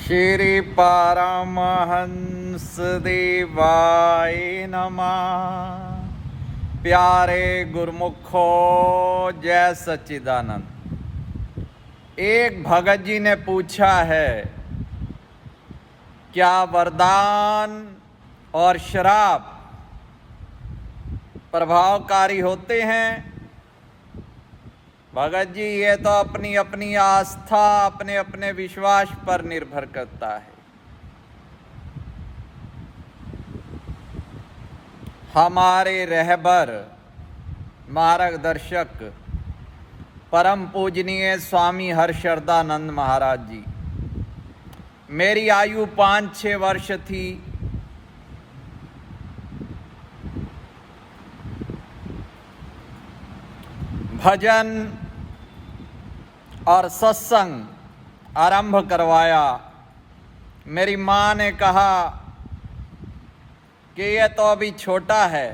श्री परमहंस देवाय नमः। प्यारे गुरुमुखो, जय सच्चिदानंद। एक भगत जी ने पूछा है, क्या वरदान और श्राप प्रभावकारी होते हैं? भगत जी, ये तो अपनी अपनी आस्था, अपने अपने विश्वास पर निर्भर करता है। हमारे रहबर मार्गदर्शक परम पूजनीय स्वामी हर्षदानंद महाराज जी, मेरी आयु 5-6 वर्ष थी। भजन और सत्संग आरंभ करवाया। मेरी माँ ने कहा कि ये तो अभी छोटा है,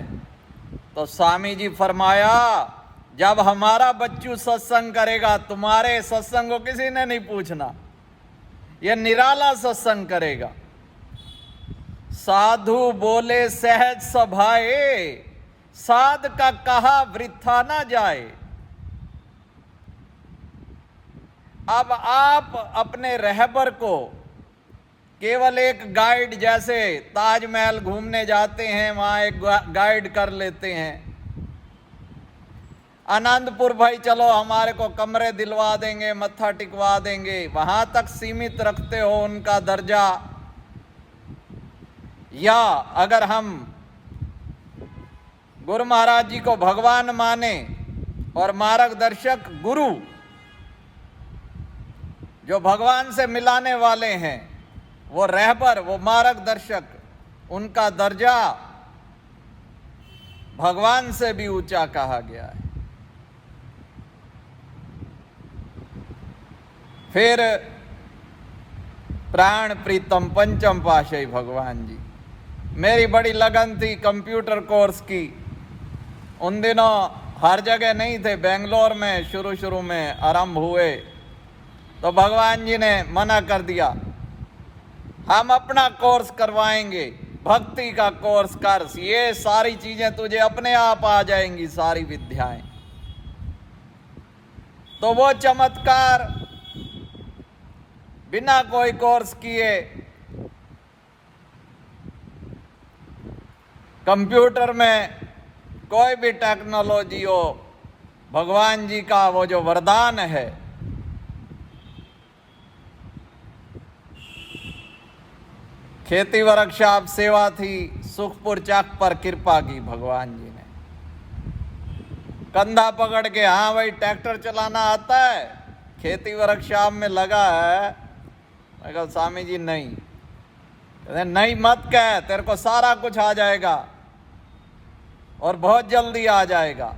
तो स्वामी जी फरमाया, जब हमारा बच्चू सत्संग करेगा, तुम्हारे सत्संग को किसी ने नहीं पूछना, ये निराला सत्संग करेगा। साधु बोले सहज सभाए, साध का कहा वृथा ना जाए। अब आप अपने रहबर को केवल एक गाइड, जैसे ताजमहल घूमने जाते हैं वहां एक गाइड कर लेते हैं, आनंदपुर भाई चलो हमारे को कमरे दिलवा देंगे, मत्था टिकवा देंगे, वहां तक सीमित रखते हो उनका दर्जा। या अगर हम गुरु महाराज जी को भगवान माने और मार्गदर्शक गुरु जो भगवान से मिलाने वाले हैं, वो रहबर, वो मार्गदर्शक, उनका दर्जा भगवान से भी ऊंचा कहा गया है। फिर प्राण प्रीतम पंचम पाशाही भगवान जी, मेरी बड़ी लगन थी कंप्यूटर कोर्स की। उन दिनों हर जगह नहीं थे, बेंगलोर में शुरू में आरंभ हुए, तो भगवान जी ने मना कर दिया, हम अपना कोर्स करवाएंगे, भक्ति का कोर्स कर, ये सारी चीजें तुझे अपने आप आ जाएंगी, सारी विद्याएं। तो वो चमत्कार बिना कोई कोर्स किए कंप्यूटर में कोई भी टेक्नोलॉजी हो, भगवान जी का वो जो वरदान है, खेती वर्कशॉप सेवा थी, सुखपुर चक पर कृपा की भगवान जी ने। कंधा पकड़ के, हाँ भाई ट्रैक्टर चलाना आता है, खेती वर्कशॉप में लगा है। मैं कहा स्वामी जी नहीं, नहीं मत कह, तेरे को सारा कुछ आ जाएगा और बहुत जल्दी आ जाएगा।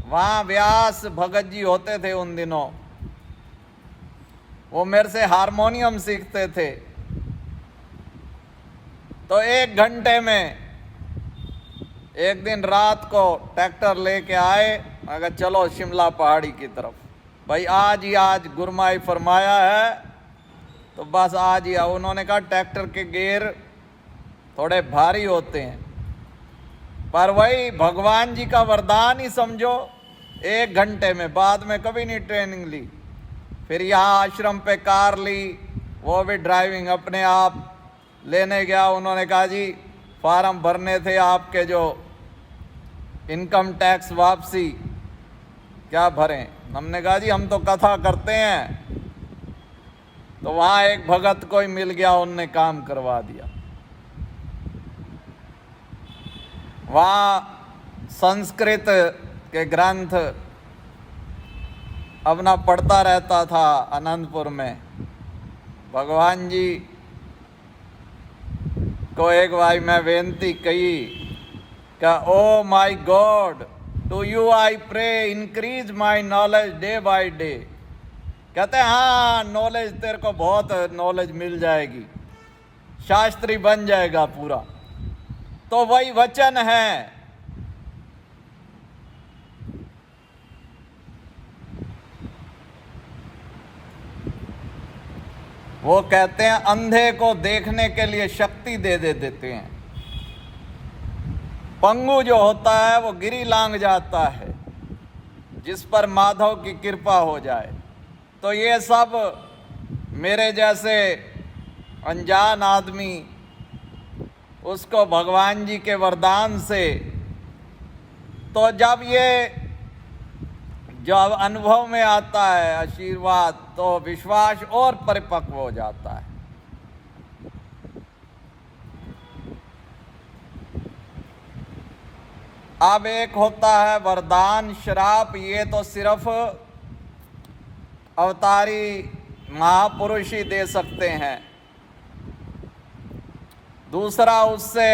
वहां व्यास भगत जी होते थे उन दिनों, वो मेरे से हारमोनियम सीखते थे। तो 1 घंटे में एक दिन रात को ट्रैक्टर लेके आए, अगर चलो शिमला पहाड़ी की तरफ, भाई आज गुरमाई फरमाया है, तो बस आज ही। उन्होंने कहा ट्रैक्टर के गियर थोड़े भारी होते हैं, पर वही भगवान जी का वरदान ही समझो। 1 घंटे में, बाद में कभी नहीं ट्रेनिंग ली। फिर यहाँ आश्रम पे कार ली, वो भी ड्राइविंग अपने आप लेने गया। उन्होंने कहा जी फार्म भरने थे आपके, जो इनकम टैक्स वापसी, क्या भरें? हमने कहा जी हम तो कथा करते हैं। तो वहां एक भगत कोई मिल गया, उनने काम करवा दिया। वहां संस्कृत के ग्रंथ अपना पढ़ता रहता था आनंदपुर में। भगवान जी को एक बार मैं बेनती कही कि oh my God, to you I pray, increase my knowledge day by day. कहते हैं हाँ, नॉलेज तेरे को बहुत नॉलेज मिल जाएगी, शास्त्री बन जाएगा पूरा। तो वही वचन है। वो कहते हैं अंधे को देखने के लिए शक्ति दे देते हैं। पंगु जो होता है वो गिरी लांग जाता है, जिस पर माधव की कृपा हो जाए। तो ये सब मेरे जैसे अनजान आदमी उसको भगवान जी के वरदान से, तो जब अनुभव में आता है आशीर्वाद, तो विश्वास और परिपक्व हो जाता है। अब एक होता है वरदान, श्राप, ये तो सिर्फ अवतारी महापुरुष ही दे सकते हैं। दूसरा उससे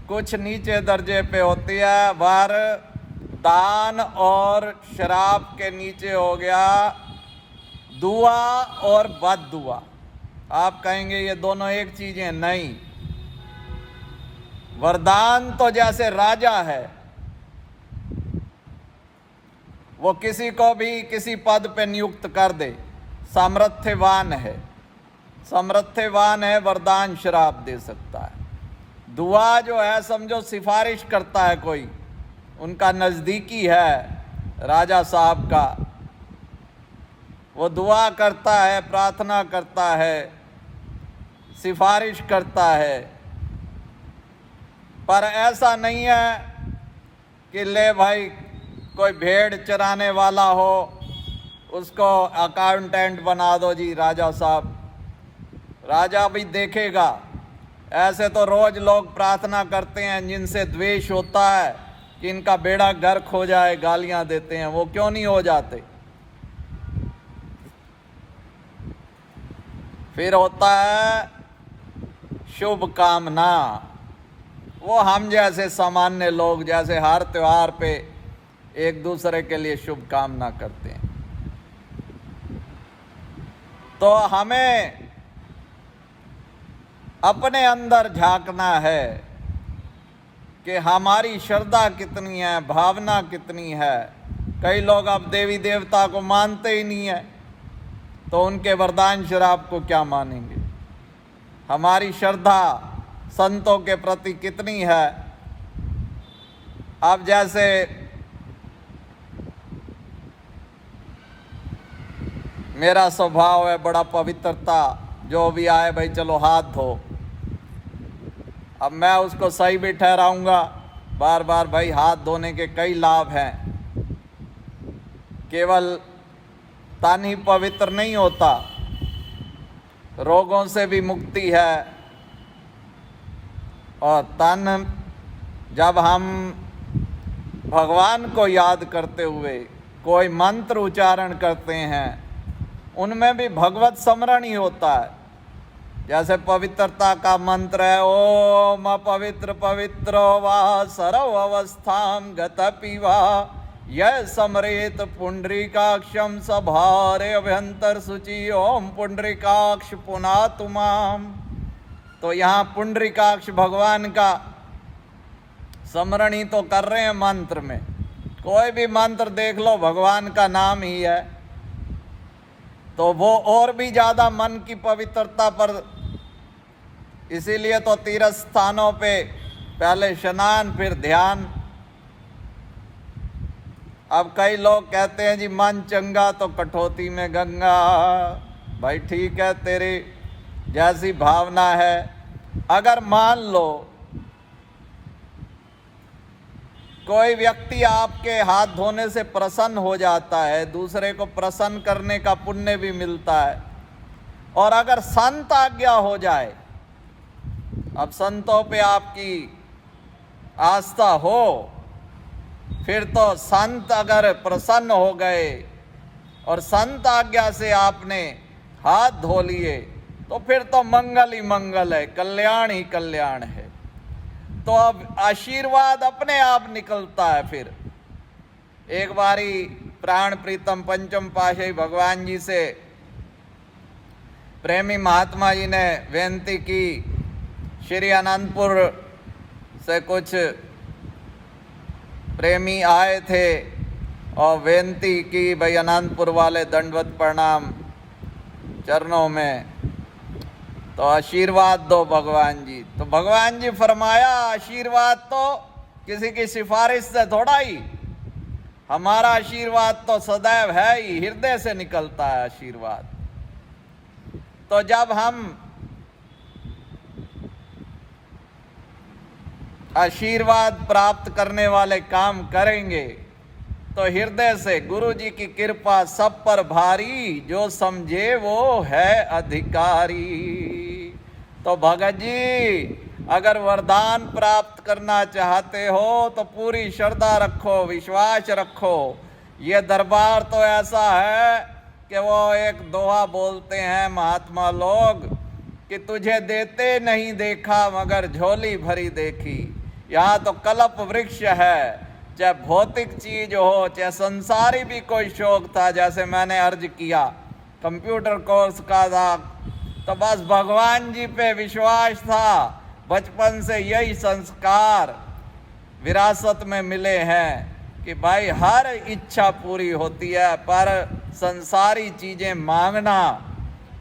कुछ नीचे दर्जे पे होती है, वरदान और श्राप के नीचे हो गया दुआ और बद दुआ। आप कहेंगे ये दोनों एक चीजें, नहीं। वरदान तो जैसे राजा है, वो किसी को भी किसी पद पे नियुक्त कर दे, सामर्थ्यवान है, वरदान श्राप दे सकता है। दुआ जो है समझो सिफारिश करता है कोई, उनका नज़दीकी है राजा साहब का, वो दुआ करता है, प्रार्थना करता है, सिफारिश करता है। पर ऐसा नहीं है कि ले भाई कोई भेड़ चराने वाला हो उसको अकाउंटेंट बना दो जी राजा साहब, राजा भी देखेगा। ऐसे तो रोज लोग प्रार्थना करते हैं जिनसे द्वेष होता है कि इनका बेड़ा गर्क हो जाए, गालियां देते हैं, वो क्यों नहीं हो जाते। फिर होता है शुभ कामना, वो हम जैसे सामान्य लोग जैसे हर त्योहार पे एक दूसरे के लिए शुभ कामना करते हैं। तो हमें अपने अंदर झांकना है कि हमारी श्रद्धा कितनी है, भावना कितनी है। कई लोग अब देवी देवता को मानते ही नहीं है, तो उनके वरदान श्राप को क्या मानेंगे। हमारी श्रद्धा संतों के प्रति कितनी है। अब जैसे मेरा स्वभाव है बड़ा पवित्रता, जो भी आए भाई चलो हाथ धो। अब मैं उसको सही भी ठहराऊंगा, बार बार भाई हाथ धोने के कई लाभ हैं। केवल तन ही पवित्र नहीं होता, रोगों से भी मुक्ति है। और तन जब हम भगवान को याद करते हुए कोई मंत्र उच्चारण करते हैं, उनमें भी भगवत स्मरण ही होता है। जैसे पवित्रता का मंत्र है, ओम पवित्र पवित्रो वा सर्व अवस्थां गतपि वा यह समरेत पुंडरीकाक्षम सभारे अभ्यंतर शुचि ओम पुंडरीकाक्ष पुनातु माम। तो यहाँ पुंडरीकाक्ष भगवान का स्मरण ही तो कर रहे हैं मंत्र में। कोई भी मंत्र देख लो भगवान का नाम ही है, तो वो और भी ज़्यादा मन की पवित्रता पर। इसीलिए तो तीर्थ स्थानों पे पहले स्नान फिर ध्यान। अब कई लोग कहते हैं जी मन चंगा तो कठौती में गंगा। भाई ठीक है, तेरी जैसी भावना है। अगर मान लो कोई व्यक्ति आपके हाथ धोने से प्रसन्न हो जाता है, दूसरे को प्रसन्न करने का पुण्य भी मिलता है। और अगर संत आज्ञा हो जाए, अब संतों पे आपकी आस्था हो, फिर तो संत अगर प्रसन्न हो गए और संत आज्ञा से आपने हाथ धो लिए, तो फिर तो मंगल ही मंगल है, कल्याण ही कल्याण है। तो अब आशीर्वाद अपने आप निकलता है। फिर एक बारी प्राण प्रीतम पंचम पाशाही भगवान जी से प्रेमी महात्मा जी ने बेनती की। श्री अनंतपुर से कुछ प्रेमी आए थे और बेनती की, भाई अनंतपुर वाले दंडवत प्रणाम चरणों में। तो आशीर्वाद दो भगवान जी। तो भगवान जी फरमाया आशीर्वाद तो किसी की सिफारिश से थोड़ा ही, हमारा आशीर्वाद तो सदैव है ही, हृदय से निकलता है आशीर्वाद। तो जब हम आशीर्वाद प्राप्त करने वाले काम करेंगे तो हृदय से, गुरु जी की कृपा सब पर भारी, जो समझे वो है अधिकारी। तो भगत जी अगर वरदान प्राप्त करना चाहते हो तो पूरी श्रद्धा रखो, विश्वास रखो। ये दरबार तो ऐसा है कि वो एक दोहा बोलते हैं महात्मा लोग कि तुझे देते नहीं देखा मगर झोली भरी देखी। यहाँ तो कल्प वृक्ष है, चाहे भौतिक चीज हो चाहे संसारी भी कोई शौक था, जैसे मैंने अर्ज किया कंप्यूटर कोर्स का था, तो बस भगवान जी पे विश्वास था। बचपन से यही संस्कार विरासत में मिले हैं कि भाई हर इच्छा पूरी होती है, पर संसारी चीजें मांगना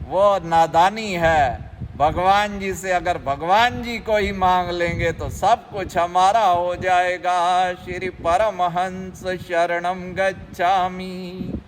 वो नादानी है। भगवान जी से अगर भगवान जी को ही मांग लेंगे तो सब कुछ हमारा हो जाएगा। श्री परमहंस शरणम गच्छामि।